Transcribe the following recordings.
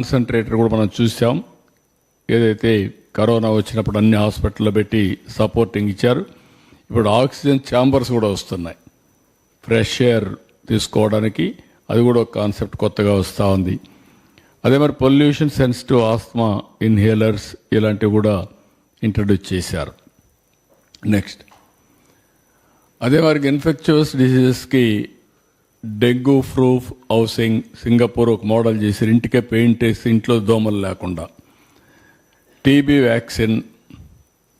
Concentrator కూడా మనం చూసాం. ఏదైతే కరోనా వచ్చినప్పుడు అన్ని హాస్పిటల్లో పెట్టి సపోర్టింగ్ ఇచ్చారు. ఇప్పుడు ఆక్సిజన్ ఛాంబర్స్ కూడా వస్తున్నాయి ఫ్రెష్ ఎయిర్ తీసుకోవడానికి. అది కూడా ఒక కాన్సెప్ట్ కొత్తగా వస్తూ ఉంది. అదే మరి పొల్యూషన్ సెన్సిటివ్ ఆస్మా ఇన్హేలర్స్ ఇలాంటివి కూడా ఇంట్రడ్యూస్ చేశారు. నెక్స్ట్ అదే మరికి ఇన్ఫెక్చువస్ డిసీజెస్కి డెంగ్యూ ప్రూఫ్ హౌసింగ్ సింగపూర్ ఒక మోడల్ చేశారు. ఇంటికే పెయింట్ వేసి ఇంట్లో దోమలు లేకుండా. TB vaccine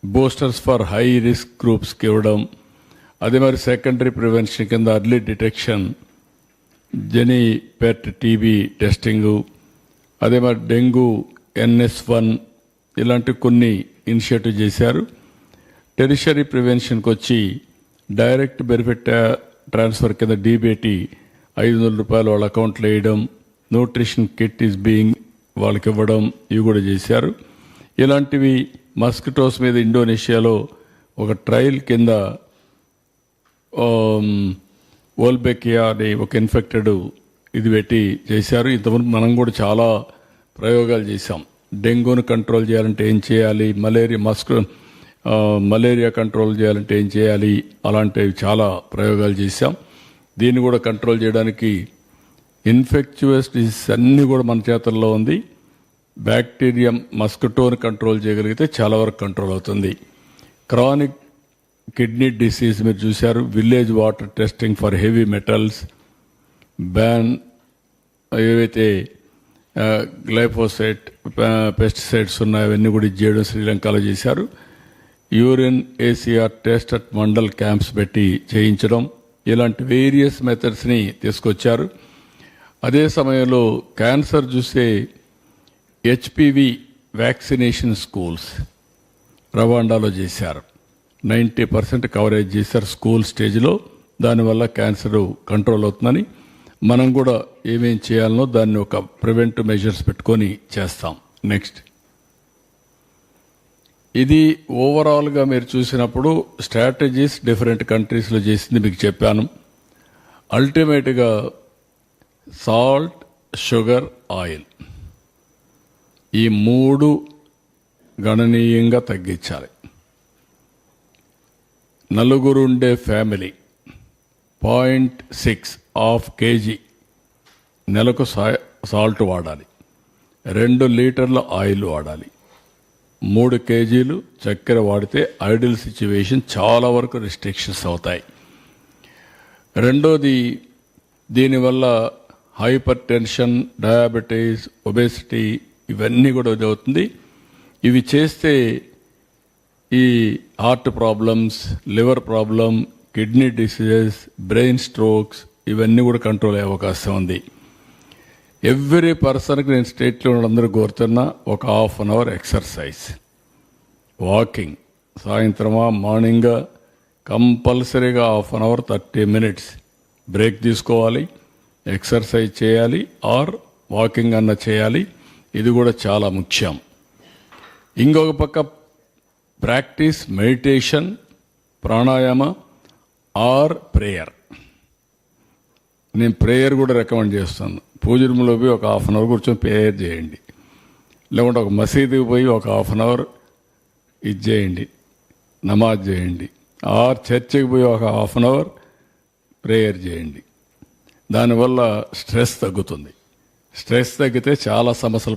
boosters for high risk గ్రూప్స్కి ఇవ్వడం. అదే మరి సెకండరీ ప్రివెన్షన్ కింద అర్లీ డిటెక్షన్ జెనీ పెట్ టీబీ టెస్టింగు. అదే మరి డెంగ్యూ NS1 ఇలాంటి కొన్ని ఇనిషియేటివ్ చేశారు. టెరిషరీ ప్రివెన్షన్కి వచ్చి డైరెక్ట్ బెనిఫిట్ ట్రాన్స్ఫర్ కింద డీబీటీ 500 రూపాయలు వాళ్ళ అకౌంట్లో వేయడం. న్యూట్రిషన్ కిట్ ఈజ్ బీయింగ్ వాళ్ళకి ఇవ్వడం. ఇవి కూడా చేశారు. ఇలాంటివి మస్కిటోస్ మీద ఇండోనేషియాలో ఒక ట్రయల్ కింద వోల్బెకియా అనే ఒక ఇన్ఫెక్టెడ్ ఇది పెట్టి చేశారు. ఇంతకుముందు మనం కూడా చాలా ప్రయోగాలు చేశాం. డెంగ్యూను కంట్రోల్ చేయాలంటే ఏం చేయాలి, మలేరియా కంట్రోల్ చేయాలంటే ఏం చేయాలి, అలాంటివి చాలా ప్రయోగాలు చేశాం. దీన్ని కూడా కంట్రోల్ చేయడానికి ఇన్ఫెక్చువస్ డిసీజ్ అన్నీ కూడా మన చేతుల్లో ఉంది. బ్యాక్టీరియా మస్కిటోని కంట్రోల్ చేయగలిగితే చాలా వరకు కంట్రోల్ అవుతుంది. క్రానిక్ కిడ్నీ డిసీజ్ మీరు చూశారు. Village water testing for heavy metals ban. ఏవైతే గ్లైఫోసైట్ పెస్టిసైడ్స్ ఉన్నాయో అవన్నీ కూడా చేయడం శ్రీలంకలో చేశారు. Urine ACR test at mandal camps పెట్టి చేయించడం. ఇలాంటి వేరియస్ మెథడ్స్ని తీసుకొచ్చారు. అదే సమయంలో క్యాన్సర్ చూస్తే HPV వ్యాక్సినేషన్ స్కూల్స్ రవాండాలో చేశారు. 90% కవరేజ్ చేశారు స్కూల్ స్టేజ్లో. దానివల్ల క్యాన్సర్ కంట్రోల్ అవుతుందని మనం కూడా ఏమేం చేయాలనో దాన్ని ఒక ప్రివెంటివ్ మెజర్స్ పెట్టుకొని చేస్తాం. నెక్స్ట్ ఇది ఓవరాల్గా మీరు చూసినప్పుడు స్ట్రాటజీస్ డిఫరెంట్ కంట్రీస్లో చేసింది మీకు చెప్పాను. అల్టిమేట్గా సాల్ట్, షుగర్, ఆయిల్ ఈ 3 గణనీయంగా తగ్గించాలి. నలుగురు ఉండే ఫ్యామిలీ 0.6 kg నెలకు సాల్ట్ వాడాలి. 2 లీటర్ల ఆయిల్ వాడాలి. 3 kg చక్కెర వాడితే ఐడియల్ సిచ్యువేషన్ చాలా వరకు రిస్ట్రిక్షన్స్ అవుతాయి. రెండోది దీనివల్ల హైపర్ టెన్షన్, డయాబెటీస్, ఒబేసిటీ ఇవన్నీ కూడా అవుతుంది. ఇవి చేస్తే ఈ heart problems, liver problem, kidney diseases, brain strokes ఇవన్నీ కూడా కంట్రోల్ అయ్యే అవకాశం ఉంది. ఎవ్రీ పర్సన్కి నేను స్టేట్లో అందరూ కోరుతున్నా ఒక ½ an hour ఎక్సర్సైజ్, వాకింగ్, సాయంత్రమా మార్నింగ్ కంపల్సరీగా ½ an hour 30 minutes బ్రేక్ తీసుకోవాలి, ఎక్సర్సైజ్ చేయాలి ఆర్ వాకింగ్ అన్న చేయాలి. ఇది కూడా చాలా ముఖ్యం. ఇంకొక పక్క practice meditation, pranayama or prayer. నేను ప్రేయర్ కూడా రికమెండ్ చేస్తాను. పూజ రూమ్లో పోయి ఒక ½ an hour కూర్చొని ప్రేయర్ చేయండి. లేకుంటే ఒక మసీదుకి పోయి ఒక ½ an hour ఇది చేయండి, నమాజ్ చేయండి. ఆర్ చర్చికి పోయి ఒక ½ an hour ప్రేయర్ చేయండి. దానివల్ల స్ట్రెస్ తగ్గుతుంది. స్ట్రెస్ తగ్గితే చాలా సమస్యలు